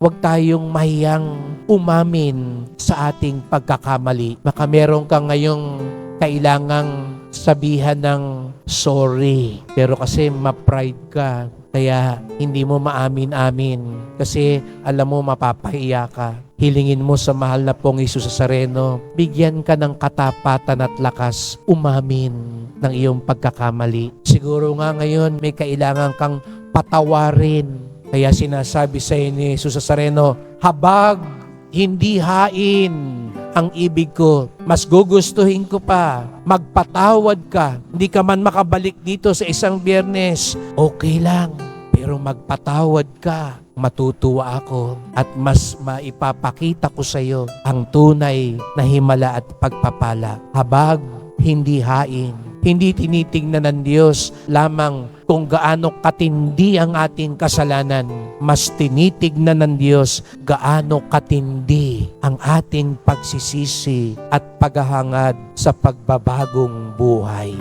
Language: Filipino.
Huwag tayong mahiyang umamin sa ating pagkakamali. Baka meron kang ngayong kailangang sabihan ng sorry. Pero kasi ma-pride ka, kaya hindi mo maamin-amin. Kasi alam mo mapapahiya ka. Hilingin mo sa mahal na pong Hesus Nazareno, bigyan ka ng katapatan at lakas umamin ng iyong pagkakamali. Siguro nga ngayon may kailangan kang patawarin. Kaya sinasabi sa iyo ni Hesus Nazareno, habag, hindi hain ang ibig ko. Mas gugustuhin ko pa, magpatawad ka. Hindi ka man makabalik dito sa isang Biyernes, okay lang. Pero magpatawad ka, matutuwa ako at mas maipapakita ko sa iyo ang tunay na himala at pagpapala. Habag, hindi hain. Hindi tinitingnan ng Diyos lamang kung gaano katindi ang ating kasalanan. Mas tinitignan ng Diyos gaano katindi ang ating pagsisisi at paghahangad sa pagbabagong buhay.